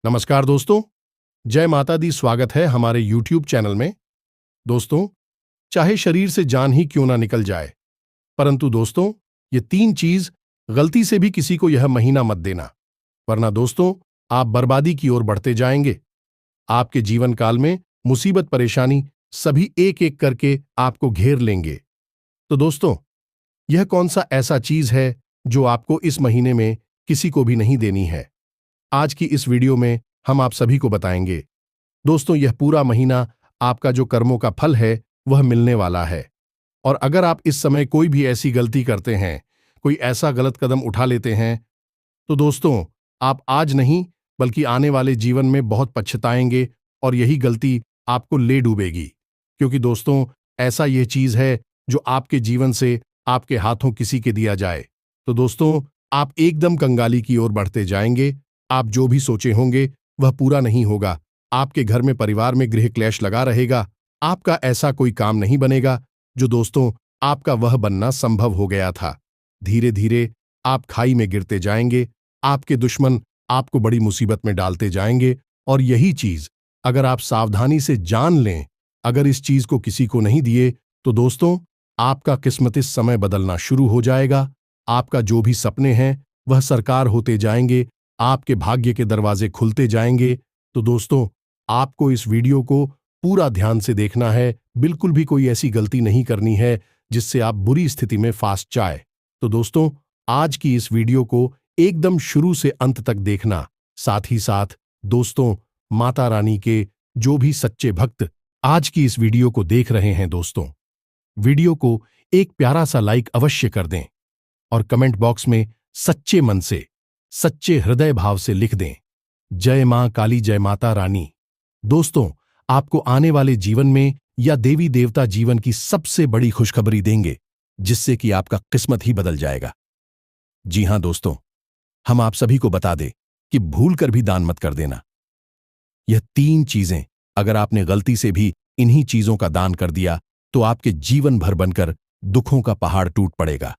नमस्कार दोस्तों। जय माता दी। स्वागत है हमारे YouTube चैनल में। दोस्तों, चाहे शरीर से जान ही क्यों ना निकल जाए, परंतु दोस्तों, ये 3 चीज गलती से भी किसी को यह महीना मत देना, वरना दोस्तों आप बर्बादी की ओर बढ़ते जाएंगे। आपके जीवन काल में मुसीबत परेशानी सभी एक एक करके आपको घेर लेंगे। तो दोस्तों, यह कौन सा ऐसा चीज है जो आपको इस महीने में किसी को भी नहीं देनी है? आज की इस वीडियो में हम आप सभी को बताएंगे। दोस्तों, यह पूरा महीना आपका जो कर्मों का फल है वह मिलने वाला है। और अगर आप इस समय कोई भी ऐसी गलती करते हैं, कोई ऐसा गलत कदम उठा लेते हैं, तो दोस्तों आप आज नहीं बल्कि आने वाले जीवन में बहुत पछताएंगे और यही गलती आपको ले डूबेगी। क्योंकि दोस्तों ऐसा यह चीज है जो आपके जीवन से आपके हाथों किसी के दिया जाए तो दोस्तों आप एकदम कंगाली की ओर बढ़ते जाएंगे। आप जो भी सोचे होंगे वह पूरा नहीं होगा। आपके घर में परिवार में गृह क्लेश लगा रहेगा। आपका ऐसा कोई काम नहीं बनेगा जो दोस्तों आपका वह बनना संभव हो गया था। धीरे धीरे आप खाई में गिरते जाएंगे। आपके दुश्मन आपको बड़ी मुसीबत में डालते जाएंगे। और यही चीज अगर आप सावधानी से जान लें, अगर इस चीज को किसी को नहीं दिए, तो दोस्तों आपका किस्मत इस समय बदलना शुरू हो जाएगा। आपका जो भी सपने हैं वह साकार होते जाएंगे। आपके भाग्य के दरवाजे खुलते जाएंगे। तो दोस्तों आपको इस वीडियो को पूरा ध्यान से देखना है। बिल्कुल भी कोई ऐसी गलती नहीं करनी है जिससे आप बुरी स्थिति में फंस जाए। तो दोस्तों आज की इस वीडियो को एकदम शुरू से अंत तक देखना। साथ ही साथ दोस्तों माता रानी के जो भी सच्चे भक्त आज की इस वीडियो को देख रहे हैं, दोस्तों वीडियो को एक प्यारा सा लाइक अवश्य कर दें और कमेंट बॉक्स में सच्चे मन से, सच्चे हृदय भाव से लिख दें, जय मां काली, जय माता रानी। दोस्तों आपको आने वाले जीवन में या देवी देवता जीवन की सबसे बड़ी खुशखबरी देंगे, जिससे कि आपका किस्मत ही बदल जाएगा। जी हां दोस्तों, हम आप सभी को बता दें कि भूल कर भी दान मत कर देना। यह 3 चीजें अगर आपने गलती से भी इन्हीं चीजों का दान कर दिया तो आपके जीवन भर बनकर दुखों का पहाड़ टूट पड़ेगा।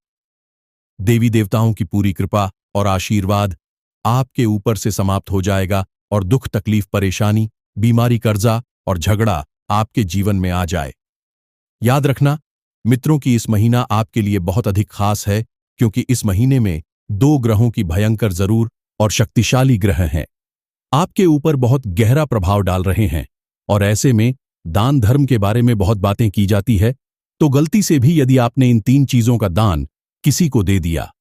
देवी देवताओं की पूरी कृपा और आशीर्वाद आपके ऊपर से समाप्त हो जाएगा और दुख तकलीफ परेशानी बीमारी कर्जा और झगड़ा आपके जीवन में आ जाए। याद रखना मित्रों कि इस महीना आपके लिए बहुत अधिक खास है, क्योंकि इस महीने में 2 ग्रहों की भयंकर जरूर और शक्तिशाली ग्रह हैं आपके ऊपर बहुत गहरा प्रभाव डाल रहे हैं। और ऐसे में दान धर्म के बारे में बहुत बातें की जाती है, तो गलती से भी यदि आपने इन 3 चीजों का दान किसी को दे दिया,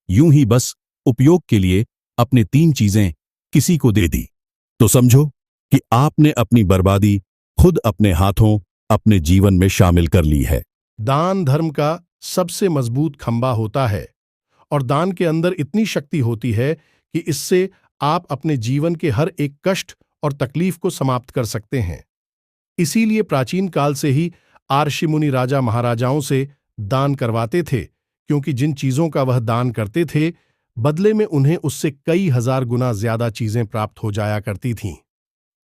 यूं ही बस उपयोग के लिए अपने 3 चीजें किसी को दे दी, तो समझो कि आपने अपनी बर्बादी खुद अपने हाथों अपने जीवन में शामिल कर ली है। दान धर्म का सबसे मजबूत खंबा होता है और दान के अंदर इतनी शक्ति होती है कि इससे आप अपने जीवन के हर एक कष्ट और तकलीफ को समाप्त कर सकते हैं। इसीलिए प्राचीन काल से ही ऋषि मुनि राजा महाराजाओं से दान करवाते थे, क्योंकि जिन चीजों का वह दान करते थे बदले में उन्हें उससे कई हजार गुना ज्यादा चीजें प्राप्त हो जाया करती थीं।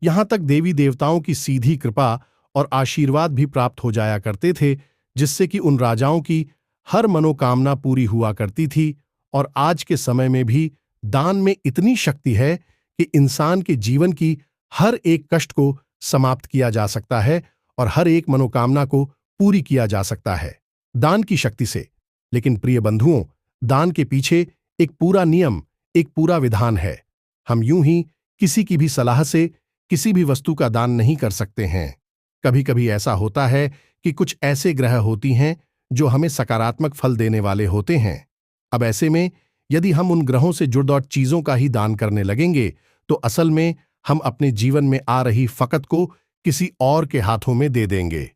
यहां तक देवी देवताओं की सीधी कृपा और आशीर्वाद भी प्राप्त हो जाया करते थे, जिससे कि उन राजाओं की हर मनोकामना पूरी हुआ करती थी। और आज के समय में भी दान में इतनी शक्ति है कि इंसान के जीवन की हर एक कष्ट को समाप्त किया जा सकता है और हर एक मनोकामना को पूरी किया जा सकता है दान की शक्ति से। लेकिन प्रिय बंधुओं, दान के पीछे एक पूरा नियम, एक पूरा विधान है। हम यूं ही किसी की भी सलाह से किसी भी वस्तु का दान नहीं कर सकते हैं। कभी कभी ऐसा होता है कि कुछ ऐसे ग्रह होती हैं जो हमें सकारात्मक फल देने वाले होते हैं। अब ऐसे में यदि हम उन ग्रहों से जुड़ चीजों का ही दान करने लगेंगे तो असल में हम अपने जीवन में आ रही फकत को किसी और के हाथों में दे देंगे।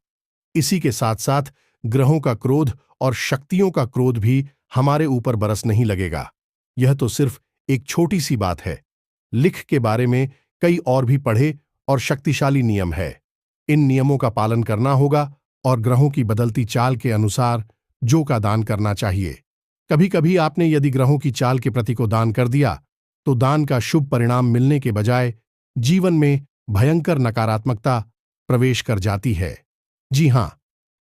इसी के साथ साथ ग्रहों का क्रोध और शक्तियों का क्रोध भी हमारे ऊपर बरस नहीं लगेगा। यह तो सिर्फ एक छोटी सी बात है। लिख के बारे में कई और भी पढ़े और शक्तिशाली नियम है। इन नियमों का पालन करना होगा और ग्रहों की बदलती चाल के अनुसार जो का दान करना चाहिए। कभी कभी आपने यदि ग्रहों की चाल के प्रति को दान कर दिया तो दान का शुभ परिणाम मिलने के बजाय जीवन में भयंकर नकारात्मकता प्रवेश कर जाती है। जी हां,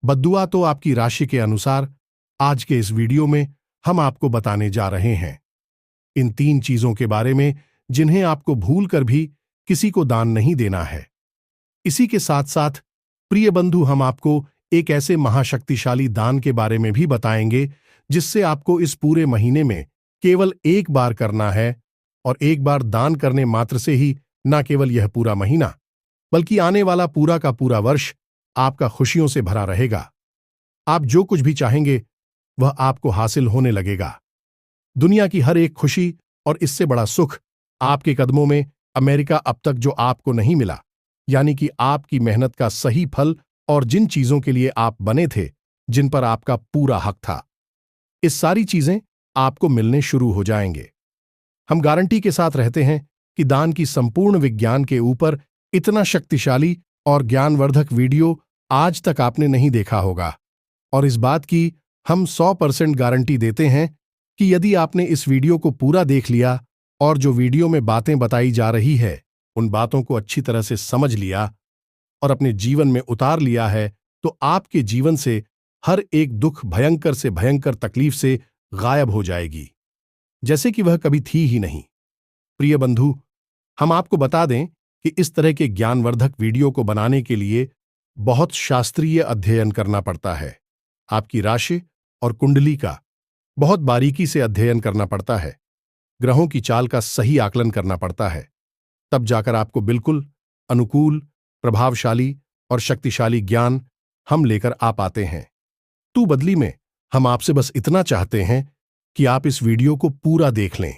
बद्दुआ तो आपकी राशि के अनुसार आज के इस वीडियो में हम आपको बताने जा रहे हैं। इन 3 चीजों के बारे में जिन्हें आपको भूल कर भी किसी को दान नहीं देना है। इसी के साथ साथ प्रिय बंधु, हम आपको एक ऐसे महाशक्तिशाली दान के बारे में भी बताएंगे जिससे आपको इस पूरे महीने में केवल एक बार करना है। और एक बार दान करने मात्र से ही न केवल यह पूरा महीना, बल्कि आने वाला पूरा का पूरा वर्ष आपका खुशियों से भरा रहेगा। आप जो कुछ भी चाहेंगे वह आपको हासिल होने लगेगा। दुनिया की हर एक खुशी और इससे बड़ा सुख आपके कदमों में अमेरिका अब तक जो आपको नहीं मिला, यानी कि आपकी मेहनत का सही फल और जिन चीजों के लिए आप बने थे, जिन पर आपका पूरा हक था, इस सारी चीजें आपको मिलने शुरू हो जाएंगे। हम गारंटी के साथ रहते हैं कि दान की संपूर्ण विज्ञान के ऊपर इतना शक्तिशाली और ज्ञानवर्धक वीडियो आज तक आपने नहीं देखा होगा। और इस बात की हम 100% गारंटी देते हैं कि यदि आपने इस वीडियो को पूरा देख लिया और जो वीडियो में बातें बताई जा रही है उन बातों को अच्छी तरह से समझ लिया और अपने जीवन में उतार लिया है, तो आपके जीवन से हर एक दुख, भयंकर से भयंकर तकलीफ से गायब हो जाएगी, जैसे कि वह कभी थी ही नहीं। प्रिय बंधु, हम आपको बता दें कि इस तरह के ज्ञानवर्धक वीडियो को बनाने के लिए बहुत शास्त्रीय अध्ययन करना पड़ता है। आपकी राशि और कुंडली का बहुत बारीकी से अध्ययन करना पड़ता है। ग्रहों की चाल का सही आकलन करना पड़ता है। तब जाकर आपको बिल्कुल अनुकूल, प्रभावशाली और शक्तिशाली ज्ञान हम लेकर आ पाते हैं। तो बदली में हम आपसे बस इतना चाहते हैं कि आप इस वीडियो को पूरा देख लें।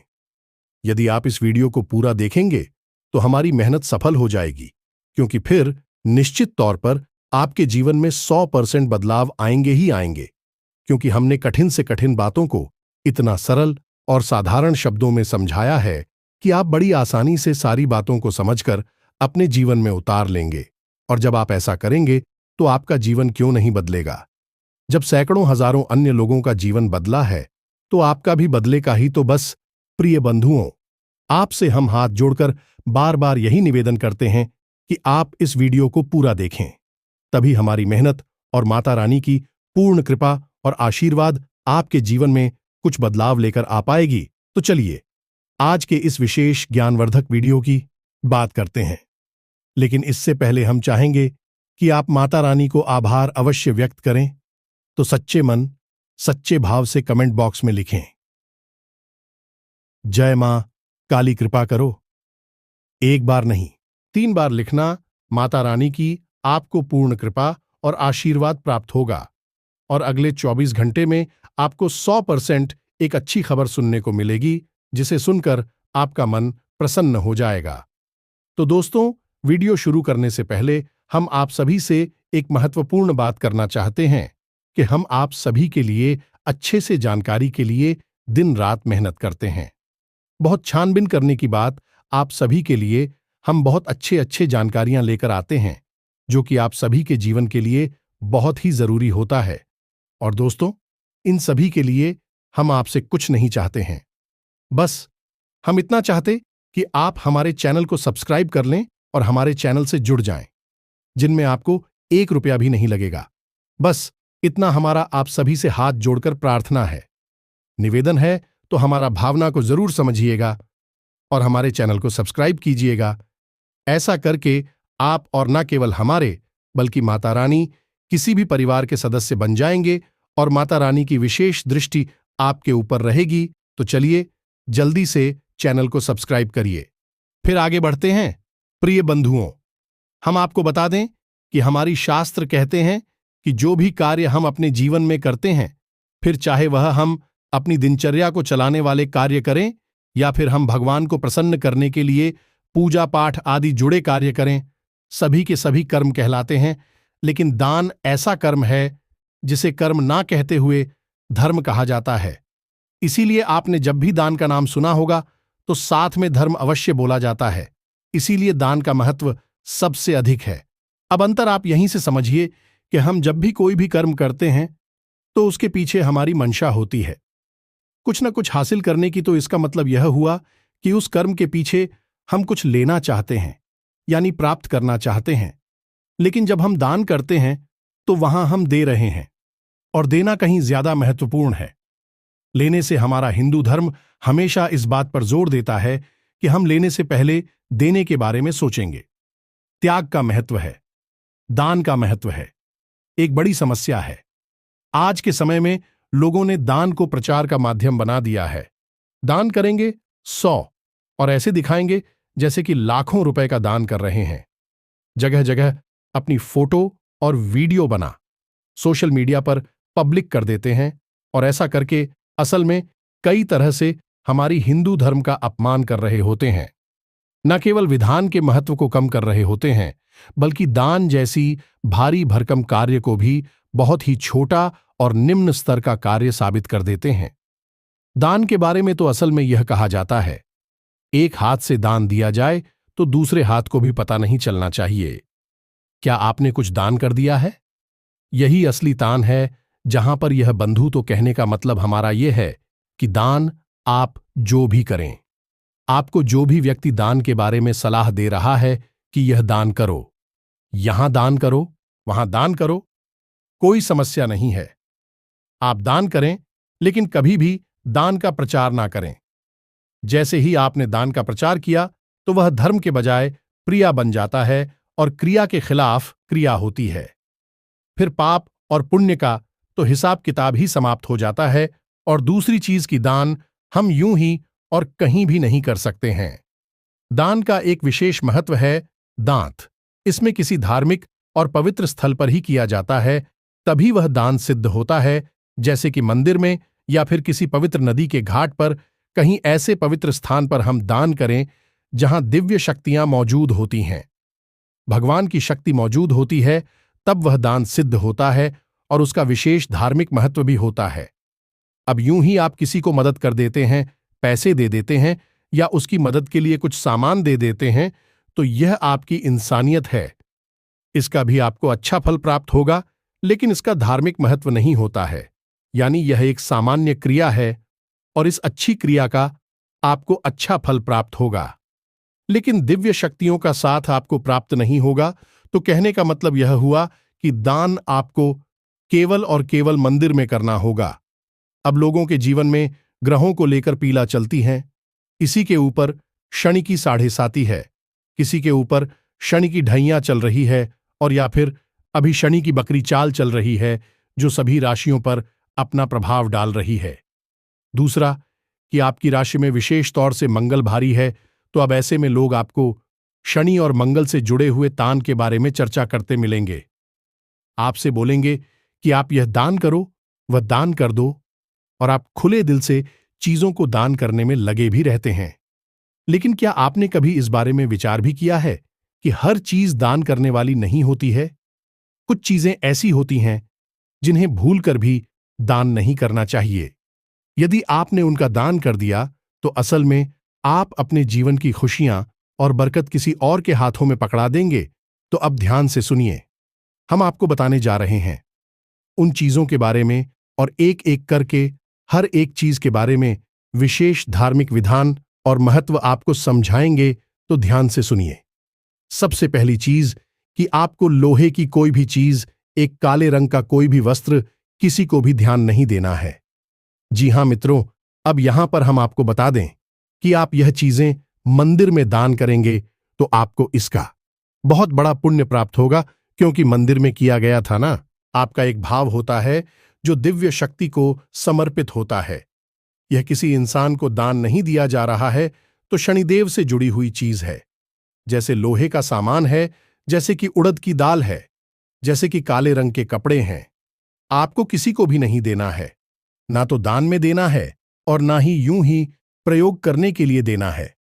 यदि आप इस वीडियो को पूरा देखेंगे तो हमारी मेहनत सफल हो जाएगी, क्योंकि फिर निश्चित तौर पर आपके जीवन में 100% बदलाव आएंगे ही आएंगे, क्योंकि हमने कठिन से कठिन बातों को इतना सरल और साधारण शब्दों में समझाया है कि आप बड़ी आसानी से सारी बातों को समझकर अपने जीवन में उतार लेंगे। और जब आप ऐसा करेंगे तो आपका जीवन क्यों नहीं बदलेगा। जब सैकड़ों हजारों अन्य लोगों का जीवन बदला है तो आपका भी बदलेगा ही। तो बस प्रिय बंधुओं, आपसे हम हाथ जोड़कर बार बार यही निवेदन करते हैं कि आप इस वीडियो को पूरा देखें। तभी हमारी मेहनत और माता रानी की पूर्ण कृपा और आशीर्वाद आपके जीवन में कुछ बदलाव लेकर आ पाएगी। तो चलिए आज के इस विशेष ज्ञानवर्धक वीडियो की बात करते हैं। लेकिन इससे पहले हम चाहेंगे कि आप माता रानी को आभार अवश्य व्यक्त करें। तो सच्चे मन, सच्चे भाव से कमेंट बॉक्स में लिखें, जय मां काली कृपा करो। एक बार नहीं, 3 बार लिखना। माता रानी की आपको पूर्ण कृपा और आशीर्वाद प्राप्त होगा और अगले 24 घंटे में आपको 100% एक अच्छी खबर सुनने को मिलेगी, जिसे सुनकर आपका मन प्रसन्न हो जाएगा। तो दोस्तों, वीडियो शुरू करने से पहले हम आप सभी से एक महत्वपूर्ण बात करना चाहते हैं कि हम आप सभी के लिए अच्छे से जानकारी के लिए दिन रात मेहनत करते हैं। बहुत छानबीन करने की बात आप सभी के लिए हम बहुत अच्छे जानकारियां लेकर आते हैं, जो कि आप सभी के जीवन के लिए बहुत ही जरूरी होता है। और दोस्तों, इन सभी के लिए हम आपसे कुछ नहीं चाहते हैं, बस हम इतना चाहते कि आप हमारे चैनल को सब्सक्राइब कर लें और हमारे चैनल से जुड़ जाएं, जिनमें आपको 1 रुपया भी नहीं लगेगा। बस इतना हमारा आप सभी से हाथ जोड़कर प्रार्थना है, निवेदन है। तो हमारा भावना को जरूर समझिएगा और हमारे चैनल को सब्सक्राइब कीजिएगा। ऐसा करके आप और न केवल हमारे बल्कि माता रानी किसी भी परिवार के सदस्य बन जाएंगे और माता रानी की विशेष दृष्टि आपके ऊपर रहेगी। तो चलिए जल्दी से चैनल को सब्सक्राइब करिए। फिर आगे बढ़ते हैं। प्रिय बंधुओं, हम आपको बता दें कि हमारी शास्त्र कहते हैं कि जो भी कार्य हम अपने जीवन में करते हैं, फिर चाहे वह हम अपनी दिनचर्या को चलाने वाले कार्य करें या फिर हम भगवान को प्रसन्न करने के लिए पूजा पाठ आदि जुड़े कार्य करें, सभी के सभी कर्म कहलाते हैं। लेकिन दान ऐसा कर्म है जिसे कर्म ना कहते हुए धर्म कहा जाता है। इसीलिए आपने जब भी दान का नाम सुना होगा तो साथ में धर्म अवश्य बोला जाता है। इसीलिए दान का महत्व सबसे अधिक है। अब अंतर आप यहीं से समझिए कि हम जब भी कोई भी कर्म करते हैं तो उसके पीछे हमारी मंशा होती है, कुछ न कुछ हासिल करने की। तो इसका मतलब यह हुआ कि उस कर्म के पीछे हम कुछ लेना चाहते हैं, यानी प्राप्त करना चाहते हैं। लेकिन जब हम दान करते हैं तो वहां हम दे रहे हैं, और देना कहीं ज्यादा महत्वपूर्ण है। लेने से हमारा हिंदू धर्म हमेशा इस बात पर जोर देता है कि हम लेने से पहले देने के बारे में सोचेंगे। त्याग का महत्व है, दान का महत्व है, एक बड़ी समस्या है। आज के समय में लोगों ने दान को प्रचार का माध्यम बना दिया है। दान करेंगे 100 और ऐसे दिखाएंगे जैसे कि लाखों रुपए का दान कर रहे हैं। जगह जगह अपनी फोटो और वीडियो बना सोशल मीडिया पर पब्लिक कर देते हैं और ऐसा करके असल में कई तरह से हमारी हिंदू धर्म का अपमान कर रहे होते हैं। न केवल विधान के महत्व को कम कर रहे होते हैं, बल्कि दान जैसी भारी भरकम कार्य को भी बहुत ही छोटा और निम्न स्तर का कार्य साबित कर देते हैं। दान के बारे में तो असल में यह कहा जाता है, एक हाथ से दान दिया जाए तो दूसरे हाथ को भी पता नहीं चलना चाहिए। क्या आपने कुछ दान कर दिया है? यही असली दान है, जहां पर यह बंधु तो कहने का मतलब हमारा यह है कि दान आप जो भी करें, आपको जो भी व्यक्ति दान के बारे में सलाह दे रहा है कि यह दान करो, यहां दान करो, वहां दान करो, कोई समस्या नहीं है। आप दान करें, लेकिन कभी भी दान का प्रचार ना करें। जैसे ही आपने दान का प्रचार किया तो वह धर्म के बजाय प्रिया बन जाता है और क्रिया के खिलाफ क्रिया होती है। फिर पाप और पुण्य का तो हिसाब किताब ही समाप्त हो जाता है और दूसरी चीज की दान हम यूं ही और कहीं भी नहीं कर सकते हैं। दान का एक विशेष महत्व है, दांत। इसमें किसी धार्मिक और पवित्र स्थल पर ही किया जाता है, तभी वह दान सिद्ध होता है, जैसे कि मंदिर में या फिर किसी पवित्र नदी के घाट पर, कहीं ऐसे पवित्र स्थान पर हम दान करें जहां दिव्य शक्तियां मौजूद होती हैं, भगवान की शक्ति मौजूद होती है, तब वह दान सिद्ध होता है और उसका विशेष धार्मिक महत्व भी होता है। अब यूं ही आप किसी को मदद कर देते हैं, पैसे दे देते हैं या उसकी मदद के लिए कुछ सामान दे देते हैं, तो यह आपकी इंसानियत है। इसका भी आपको अच्छा फल प्राप्त होगा, लेकिन इसका धार्मिक महत्व नहीं होता है। यानी यह एक सामान्य क्रिया है और इस अच्छी क्रिया का आपको अच्छा फल प्राप्त होगा, लेकिन दिव्य शक्तियों का साथ आपको प्राप्त नहीं होगा। तो कहने का मतलब यह हुआ कि दान आपको केवल और केवल मंदिर में करना होगा। अब लोगों के जीवन में ग्रहों को लेकर पीला चलती हैं। इसी के ऊपर शनि की 7.5 है, किसी के ऊपर शनि की ढैया चल रही है, और या फिर अभी शनि की बकरी चाल चल रही है, जो सभी राशियों पर अपना प्रभाव डाल रही है। दूसरा कि आपकी राशि में विशेष तौर से मंगल भारी है, तो अब ऐसे में लोग आपको शनि और मंगल से जुड़े हुए दान के बारे में चर्चा करते मिलेंगे। आपसे बोलेंगे कि आप यह दान करो, वह दान कर दो, और आप खुले दिल से चीजों को दान करने में लगे भी रहते हैं। लेकिन क्या आपने कभी इस बारे में विचार भी किया है कि हर चीज दान करने वाली नहीं होती है? कुछ चीजें ऐसी होती हैं जिन्हें भूलकर भी दान नहीं करना चाहिए। यदि आपने उनका दान कर दिया तो असल में आप अपने जीवन की खुशियां और बरकत किसी और के हाथों में पकड़ा देंगे। तो अब ध्यान से सुनिए, हम आपको बताने जा रहे हैं उन चीजों के बारे में, और एक एक करके हर एक चीज के बारे में विशेष धार्मिक विधान और महत्व आपको समझाएंगे। तो ध्यान से सुनिए। सबसे पहली चीज कि आपको लोहे की कोई भी चीज, एक काले रंग का कोई भी वस्त्र किसी को भी ध्यान नहीं देना है। जी हां मित्रों, अब यहां पर हम आपको बता दें कि आप यह चीजें मंदिर में दान करेंगे तो आपको इसका बहुत बड़ा पुण्य प्राप्त होगा, क्योंकि मंदिर में किया गया था ना। आपका एक भाव होता है जो दिव्य शक्ति को समर्पित होता है। यह किसी इंसान को दान नहीं दिया जा रहा है, तो शनिदेव से जुड़ी हुई चीज है। जैसे लोहे का सामान है, जैसे कि उड़द की दाल है, जैसे कि काले रंग के कपड़े हैं। आपको किसी को भी नहीं देना है, ना तो दान में देना है और ना ही यूं ही प्रयोग करने के लिए देना है।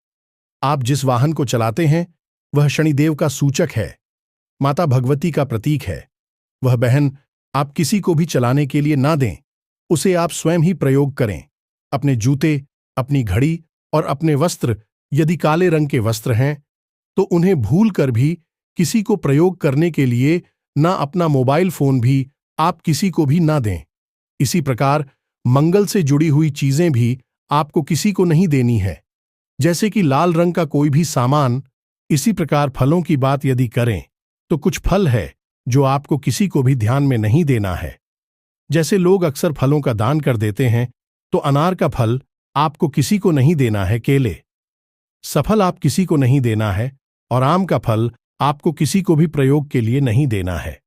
आप जिस वाहन को चलाते हैं वह शनिदेव का सूचक है, माता भगवती का प्रतीक है। वह बहन आप किसी को भी चलाने के लिए ना दें, उसे आप स्वयं ही प्रयोग करें। अपने जूते, अपनी घड़ी और अपने वस्त्र यदि काले रंग के वस्त्र हैं तो उन्हें भूल कर भी किसी को प्रयोग करने के लिए ना, अपना मोबाइल फोन भी आप किसी को भी ना दें। इसी प्रकार मंगल से जुड़ी हुई चीजें भी आपको किसी को नहीं देनी है, जैसे कि लाल रंग का कोई भी सामान। इसी प्रकार फलों की बात यदि करें तो कुछ फल है जो आपको किसी को भी ध्यान में नहीं देना है। जैसे लोग अक्सर फलों का दान कर देते हैं, तो अनार का फल आपको किसी को नहीं देना है, केले, सफल आप किसी को नहीं देना है और आम का फल आपको किसी को भी प्रयोग के लिए नहीं देना है।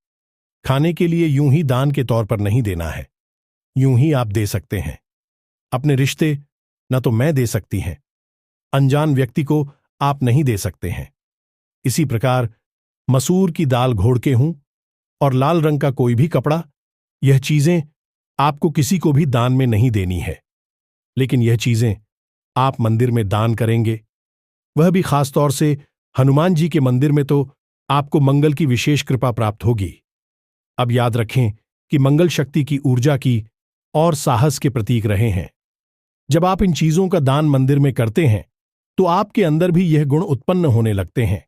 खाने के लिए यूं ही दान के तौर पर नहीं देना है, यूं ही आप दे सकते हैं। अपने रिश्ते न तो मैं दे सकती हैं, अनजान व्यक्ति को आप नहीं दे सकते हैं। इसी प्रकार मसूर की दाल घोड़ के हूं और लाल रंग का कोई भी कपड़ा, यह चीजें आपको किसी को भी दान में नहीं देनी है। लेकिन यह चीजें आप मंदिर में दान करेंगे, वह भी खास तौर से हनुमान जी के मंदिर में, तो आपको मंगल की विशेष कृपा प्राप्त होगी। अब याद रखें कि मंगल शक्ति की ऊर्जा की और साहस के प्रतीक रहे हैं। जब आप इन चीजों का दान मंदिर में करते हैं तो आपके अंदर भी यह गुण उत्पन्न होने लगते हैं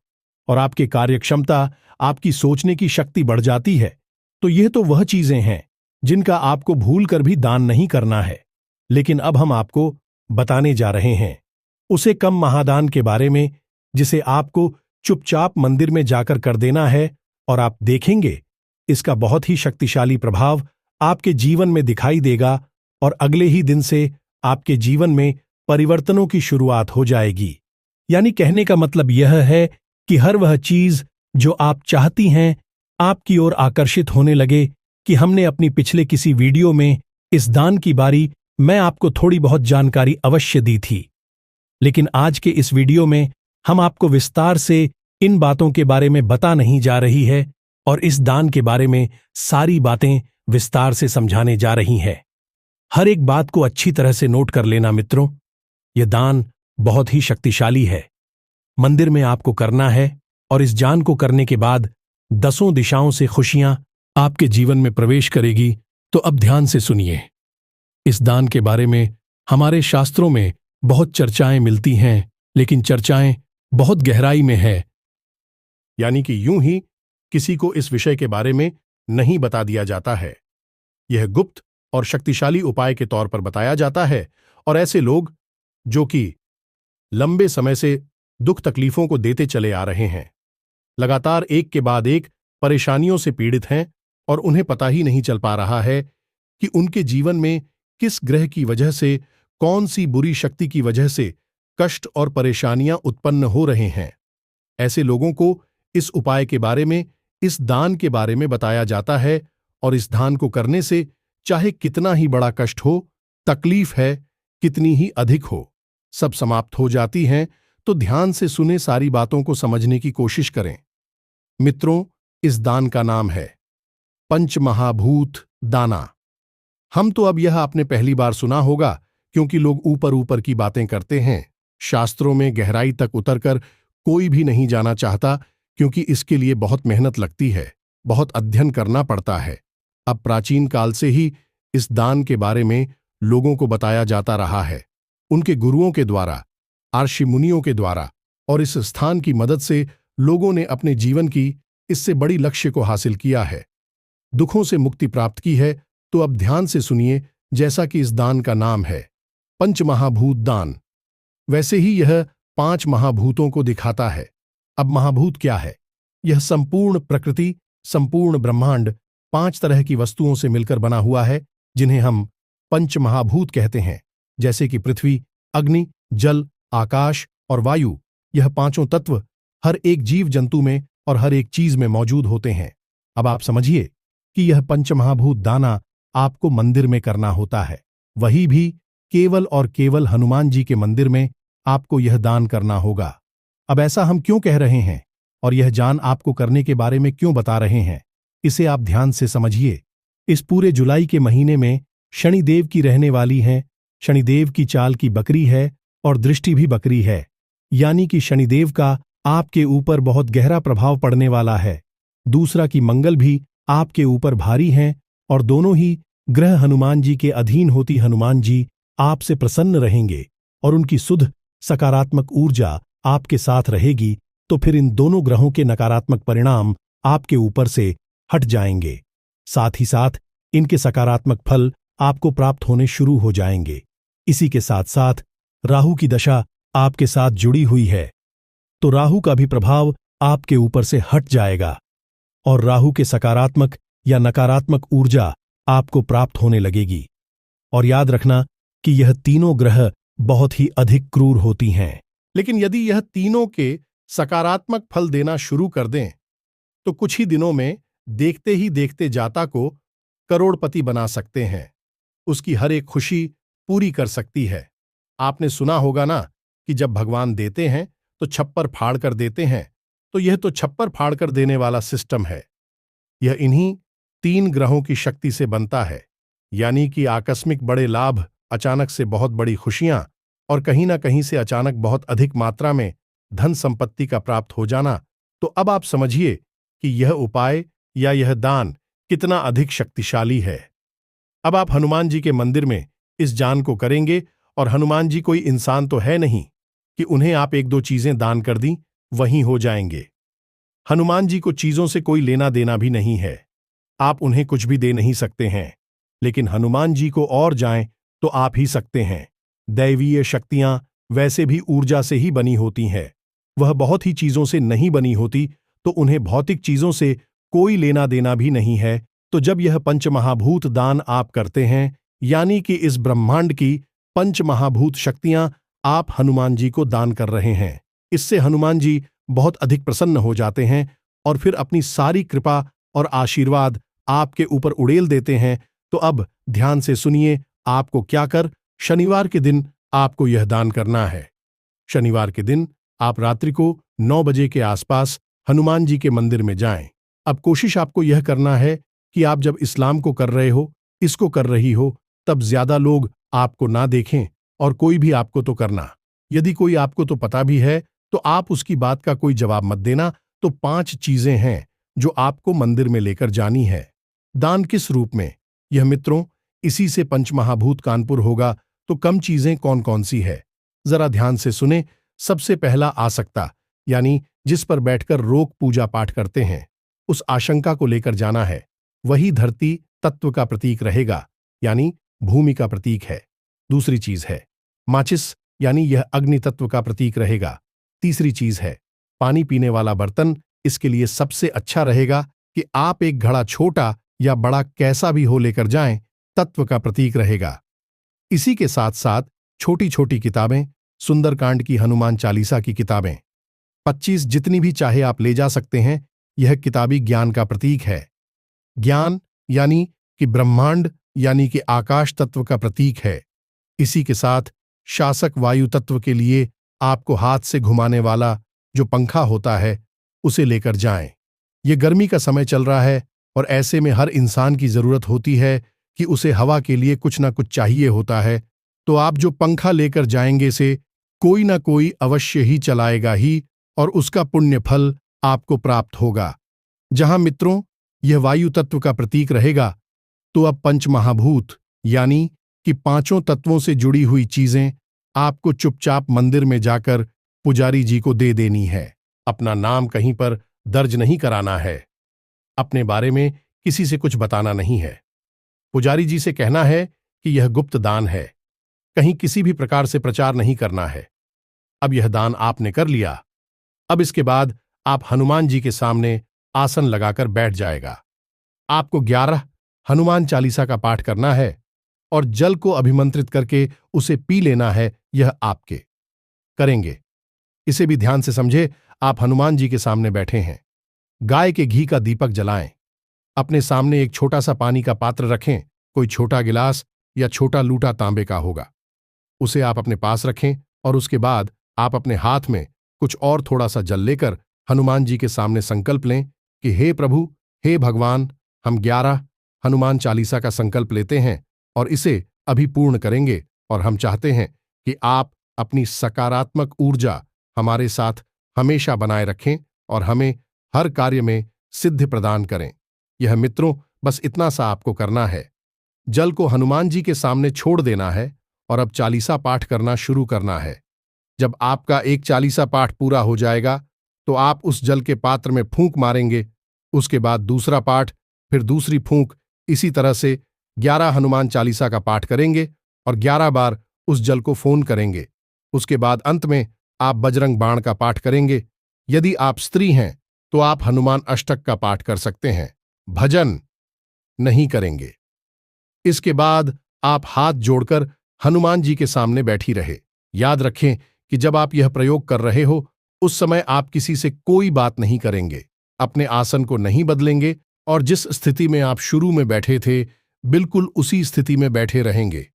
और आपकी कार्यक्षमता, आपकी सोचने की शक्ति बढ़ जाती है। तो यह तो वह चीजें हैं जिनका आपको भूल कर भी दान नहीं करना है। लेकिन अब हम आपको बताने जा रहे हैं उसे कम महादान के बारे में, जिसे आपको चुपचाप मंदिर में जाकर कर देना है और आप देखेंगे इसका बहुत ही शक्तिशाली प्रभाव आपके जीवन में दिखाई देगा और अगले ही दिन से आपके जीवन में परिवर्तनों की शुरुआत हो जाएगी। यानी कहने का मतलब यह है कि हर वह चीज जो आप चाहती हैं आपकी ओर आकर्षित होने लगे। कि हमने अपनी पिछले किसी वीडियो में इस दान की बारी मैं आपको थोड़ी बहुत जानकारी अवश्य दी थी, लेकिन आज के इस वीडियो में हम आपको विस्तार से इन बातों के बारे में बता नहीं जा रही है और इस दान के बारे में सारी बातें विस्तार से समझाने जा रही हैं। हर एक बात को अच्छी तरह से नोट कर लेना मित्रों, यह दान बहुत ही शक्तिशाली है। मंदिर में आपको करना है और इस दान को करने के बाद 10 दिशाओं से खुशियां आपके जीवन में प्रवेश करेगी। तो अब ध्यान से सुनिए। इस दान के बारे में हमारे शास्त्रों में बहुत चर्चाएं मिलती हैं, लेकिन चर्चाएं बहुत गहराई में है। यानी कि यूं ही किसी को इस विषय के बारे में नहीं बता दिया जाता है। यह गुप्त और शक्तिशाली उपाय के तौर पर बताया जाता है और ऐसे लोग जो कि लंबे समय से दुख तकलीफों को देते चले आ रहे हैं, लगातार एक के बाद एक परेशानियों से पीड़ित हैं और उन्हें पता ही नहीं चल पा रहा है कि उनके जीवन में किस ग्रह की वजह से, कौन सी बुरी शक्ति की वजह से कष्ट और परेशानियां उत्पन्न हो रहे हैं। ऐसे लोगों को इस उपाय के बारे में, इस दान के बारे में बताया जाता है और इस दान को करने से चाहे कितना ही बड़ा कष्ट हो, तकलीफ है कितनी ही अधिक हो, सब समाप्त हो जाती हैं। तो ध्यान से सुने, सारी बातों को समझने की कोशिश करें। मित्रों, इस दान का नाम है पंचमहाभूत दाना। हम तो अब यह आपने पहली बार सुना होगा क्योंकि लोग ऊपर ऊपर की बातें करते हैं। शास्त्रों में गहराई तक उतरकर कोई भी नहीं जाना चाहता क्योंकि इसके लिए बहुत मेहनत लगती है, बहुत अध्ययन करना पड़ता है। अब प्राचीन काल से ही इस दान के बारे में लोगों को बताया जाता रहा है, उनके गुरुओं के द्वारा, ऋषि मुनियों के द्वारा, और इस स्थान की मदद से लोगों ने अपने जीवन की इससे बड़ी लक्ष्य को हासिल किया है, दुखों से मुक्ति प्राप्त की है। तो अब ध्यान से सुनिए, जैसा कि इस दान का नाम है पंचमहाभूत दान, वैसे ही यह 5 महाभूतों को दिखाता है। अब महाभूत क्या है? यह संपूर्ण प्रकृति, संपूर्ण ब्रह्मांड 5 तरह की वस्तुओं से मिलकर बना हुआ है जिन्हें हम पंचमहाभूत कहते हैं, जैसे कि पृथ्वी, अग्नि, जल, आकाश और वायु। यह 5 तत्व हर एक जीव जंतु में और हर एक चीज में मौजूद होते हैं। अब आप समझिए कि यह पंचमहाभूत दाना आपको मंदिर में करना होता है, वही भी केवल और केवल हनुमान जी के मंदिर में आपको यह दान करना होगा। अब ऐसा हम क्यों कह रहे हैं और यह दान आपको करने के बारे में क्यों बता रहे हैं, इसे आप ध्यान से समझिए। इस पूरे जुलाई के महीने में शनिदेव की रहने वाली हैं। शनिदेव की चाल की बकरी है और दृष्टि भी बकरी है, यानी कि शनिदेव का आपके ऊपर बहुत गहरा प्रभाव पड़ने वाला है। दूसरा कि मंगल भी आपके ऊपर भारी हैं और दोनों ही ग्रह हनुमान जी के अधीन होती हनुमान जी आपसे प्रसन्न रहेंगे और उनकी शुद्ध सकारात्मक ऊर्जा आपके साथ रहेगी। तो फिर इन दोनों ग्रहों के नकारात्मक परिणाम आपके ऊपर से हट जाएंगे, साथ ही साथ इनके सकारात्मक फल आपको प्राप्त होने शुरू हो जाएंगे। इसी के साथ साथ राहु की दशा आपके साथ जुड़ी हुई है, तो राहु का भी प्रभाव आपके ऊपर से हट जाएगा और राहु के सकारात्मक या नकारात्मक ऊर्जा आपको प्राप्त होने लगेगी। और याद रखना कि यह तीनों ग्रह बहुत ही अधिक क्रूर होती हैं, लेकिन यदि यह तीनों के सकारात्मक फल देना शुरू कर दें तो कुछ ही दिनों में देखते ही देखते जाता को करोड़पति बना सकते हैं। उसकी हर एक खुशी पूरी कर सकती है। आपने सुना होगा ना कि जब भगवान देते हैं तो छप्पर फाड़ कर देते हैं, तो यह तो छप्पर फाड़ कर देने वाला सिस्टम है। यह इन्हीं 3 ग्रहों की शक्ति से बनता है, यानी कि आकस्मिक बड़े लाभ, अचानक से बहुत बड़ी खुशियां और कहीं ना कहीं से अचानक बहुत अधिक मात्रा में धन संपत्ति का प्राप्त हो जाना। तो अब आप समझिए कि यह उपाय या यह दान कितना अधिक शक्तिशाली है। अब आप हनुमान जी के मंदिर में इस दान को करेंगे, और हनुमान जी कोई इंसान तो है नहीं कि उन्हें आप 1-2 चीजें दान कर दी वहीं हो जाएंगे। हनुमान जी को चीजों से कोई लेना देना भी नहीं है, आप उन्हें कुछ भी दे नहीं सकते हैं, लेकिन हनुमान जी को और जाएं तो आप ही सकते हैं। दैवीय शक्तियां वैसे भी ऊर्जा से ही बनी होती हैं, वह बहुत ही चीजों से नहीं बनी होती, तो उन्हें भौतिक चीजों से कोई लेना देना भी नहीं है। तो जब यह पंचमहाभूत दान आप करते हैं, यानी कि इस ब्रह्मांड की पंचमहाभूत शक्तियां आप हनुमान जी को दान कर रहे हैं, इससे हनुमान जी बहुत अधिक प्रसन्न हो जाते हैं और फिर अपनी सारी कृपा और आशीर्वाद आपके ऊपर उड़ेल देते हैं। तो अब ध्यान से सुनिए आपको क्या कर शनिवार के दिन आपको यह दान करना है। शनिवार के दिन आप रात्रि को 9 बजे के आसपास हनुमान जी के मंदिर में जाएं। अब कोशिश आपको यह करना है कि आप जब इस्लाम को कर रहे हो, इसको कर रही हो, तब ज्यादा लोग आपको ना देखें, और कोई भी आपको तो करना। यदि कोई आपको तो पता भी है तो आप उसकी बात का कोई जवाब मत देना। तो 5 चीजें हैं जो आपको मंदिर में लेकर जानी है। दान किस रूप में? यह मित्रों इसी से पंचमहाभूत कानपुर होगा। तो कम चीजें कौन कौन सी है, जरा ध्यान से सुने। सबसे पहला आसक्ता, यानी जिस पर बैठकर रोक पूजा पाठ करते हैं, उस आशंका को लेकर जाना है। वही धरती तत्व का प्रतीक रहेगा, यानी भूमि का प्रतीक है। दूसरी चीज है माचिस, यानी यह अग्नि तत्व का प्रतीक रहेगा। तीसरी चीज है पानी पीने वाला बर्तन। इसके लिए सबसे अच्छा रहेगा कि आप एक घड़ा छोटा या बड़ा कैसा भी हो लेकर जाएं, तत्व का प्रतीक रहेगा। इसी के साथ साथ छोटी छोटी किताबें, सुंदरकांड की, हनुमान चालीसा की किताबें 25 जितनी भी चाहे आप ले जा सकते हैं। यह किताबी ज्ञान का प्रतीक है। ज्ञान यानी कि ब्रह्मांड, यानी कि आकाश तत्व का प्रतीक है। इसी के साथ शासक वायु तत्व के लिए आपको हाथ से घुमाने वाला जो पंखा होता है उसे लेकर जाएं। ये गर्मी का समय चल रहा है और ऐसे में हर इंसान की जरूरत होती है कि उसे हवा के लिए कुछ ना कुछ चाहिए होता है। तो आप जो पंखा लेकर जाएंगे से कोई ना कोई अवश्य ही चलाएगा ही, और उसका पुण्य फल आपको प्राप्त होगा। जहां मित्रों यह वायु तत्व का प्रतीक रहेगा, तो अब पंचमहाभूत यानी कि 5 तत्वों से जुड़ी हुई चीजें आपको चुपचाप मंदिर में जाकर पुजारी जी को दे देनी है। अपना नाम कहीं पर दर्ज नहीं कराना है, अपने बारे में किसी से कुछ बताना नहीं है। पुजारी जी से कहना है कि यह गुप्त दान है, कहीं किसी भी प्रकार से प्रचार नहीं करना है। अब यह दान आपने कर लिया, अब इसके बाद आप हनुमान जी के सामने आसन लगाकर बैठ जाएगा। आपको 11 हनुमान चालीसा का पाठ करना है और जल को अभिमंत्रित करके उसे पी लेना है। यह आपके करेंगे। इसे भी ध्यान से समझे। आप हनुमान जी के सामने बैठे हैं, गाय के घी का दीपक जलाएं, अपने सामने एक छोटा सा पानी का पात्र रखें, कोई छोटा गिलास या छोटा लूटा तांबे का होगा, उसे आप अपने पास रखें, और उसके बाद आप अपने हाथ में कुछ और थोड़ा सा जल लेकर हनुमान जी के सामने संकल्प लें कि हे प्रभु, हे भगवान, हम 11 हनुमान चालीसा का संकल्प लेते हैं और इसे अभी पूर्ण करेंगे, और हम चाहते हैं कि आप अपनी सकारात्मक ऊर्जा हमारे साथ हमेशा बनाए रखें और हमें हर कार्य में सिद्धि प्रदान करें। यह मित्रों बस इतना सा आपको करना है। जल को हनुमान जी के सामने छोड़ देना है और अब चालीसा पाठ करना शुरू करना है। जब आपका एक चालीसा पाठ पूरा हो जाएगा तो आप उस जल के पात्र में फूंक मारेंगे, उसके बाद दूसरा पाठ, फिर दूसरी फूंक, इसी तरह से 11 हनुमान चालीसा का पाठ करेंगे और 11 बार उस जल को फोन करेंगे। उसके बाद अंत में आप बजरंग बाण का पाठ करेंगे। यदि आप स्त्री हैं तो आप हनुमान अष्टक का पाठ कर सकते हैं, भजन नहीं करेंगे। इसके बाद आप हाथ जोड़कर हनुमान जी के सामने बैठी रहे। याद रखें कि जब आप यह प्रयोग कर रहे हो उस समय आप किसी से कोई बात नहीं करेंगे, अपने आसन को नहीं बदलेंगे और जिस स्थिति में आप शुरू में बैठे थे बिल्कुल उसी स्थिति में बैठे रहेंगे।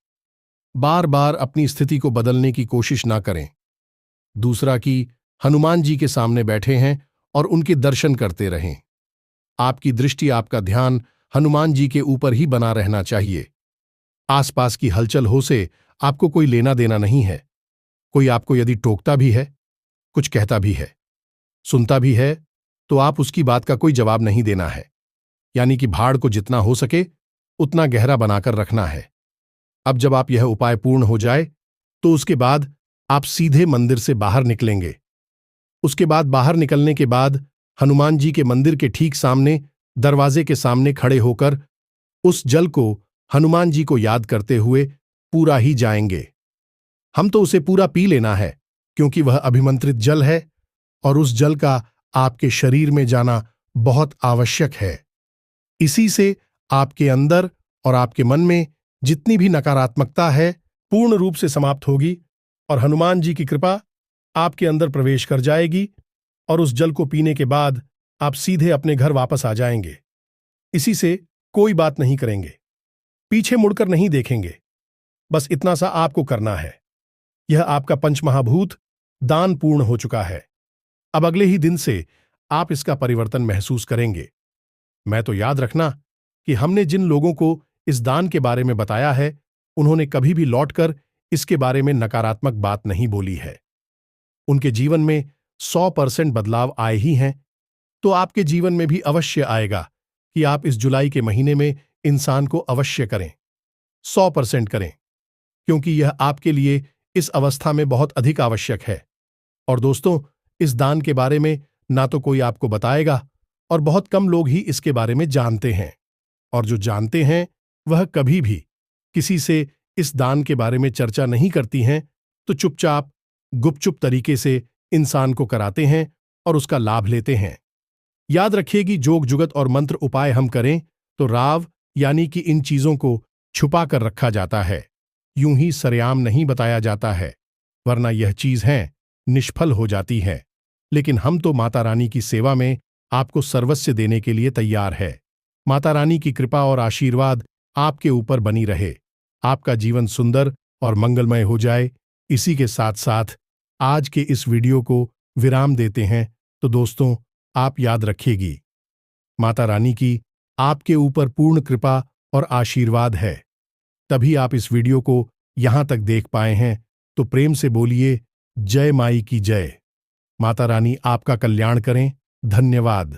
बार बार अपनी स्थिति को बदलने की कोशिश ना करें। दूसरा कि हनुमान जी के सामने बैठे हैं और उनके दर्शन करते रहें। आपकी दृष्टि, आपका ध्यान हनुमान जी के ऊपर ही बना रहना चाहिए। आसपास की हलचल हो से आपको कोई लेना देना नहीं है। कोई आपको यदि टोकता भी है, कुछ कहता भी है, सुनता भी है, तो आप उसकी बात का कोई जवाब नहीं देना है। यानी कि भाड़ को जितना हो सके उतना गहरा बनाकर रखना है। अब जब आप यह उपाय पूर्ण हो जाए तो उसके बाद आप सीधे मंदिर से बाहर निकलेंगे। उसके बाद बाहर निकलने के बाद हनुमान जी के मंदिर के ठीक सामने दरवाजे के सामने खड़े होकर उस जल को हनुमान जी को याद करते हुए पूरा ही जाएंगे। हम तो उसे पूरा पी लेना है क्योंकि वह अभिमंत्रित जल है और उस जल का आपके शरीर में जाना बहुत आवश्यक है। इसी से आपके अंदर और आपके मन में जितनी भी नकारात्मकता है पूर्ण रूप से समाप्त होगी और हनुमान जी की कृपा आपके अंदर प्रवेश कर जाएगी और उस जल को पीने के बाद आप सीधे अपने घर वापस आ जाएंगे। इसी से कोई बात नहीं करेंगे, पीछे मुड़कर नहीं देखेंगे। बस इतना सा आपको करना है। यह आपका पंचमहाभूत दान पूर्ण हो चुका है। अब अगले ही दिन से आप इसका परिवर्तन महसूस करेंगे। मैं तो याद रखना कि हमने जिन लोगों को इस दान के बारे में बताया है उन्होंने कभी भी लौटकर इसके बारे में नकारात्मक बात नहीं बोली है। उनके जीवन में 100% बदलाव आए ही हैं, तो आपके जीवन में भी अवश्य आएगा कि आप इस जुलाई के महीने में इंसान को अवश्य करें, 100% करें, क्योंकि यह आपके लिए इस अवस्था में बहुत अधिक आवश्यक है। और दोस्तों, इस दान के बारे में ना तो कोई आपको बताएगा और बहुत कम लोग ही इसके बारे में जानते हैं, और जो जानते हैं वह कभी भी किसी से इस दान के बारे में चर्चा नहीं करती हैं, तो चुपचाप गुपचुप तरीके से इंसान को कराते हैं और उसका लाभ लेते हैं। याद रखिए कि जोग जुगत और मंत्र उपाय हम करें तो राव यानी कि इन चीजों को छुपा कर रखा जाता है, यूं ही सरेआम नहीं बताया जाता है, वरना यह चीज है निष्फल हो जाती है। लेकिन हम तो माता रानी की सेवा में आपको सर्वस्व देने के लिए तैयार है। माता रानी की कृपा और आशीर्वाद आपके ऊपर बनी रहे, आपका जीवन सुंदर और मंगलमय हो जाए। इसी के साथ साथ आज के इस वीडियो को विराम देते हैं। तो दोस्तों, आप याद रखिएगी, माता रानी की आपके ऊपर पूर्ण कृपा और आशीर्वाद है, तभी आप इस वीडियो को यहां तक देख पाए हैं। तो प्रेम से बोलिए जय माई की जय। माता रानी आपका कल्याण करें। धन्यवाद।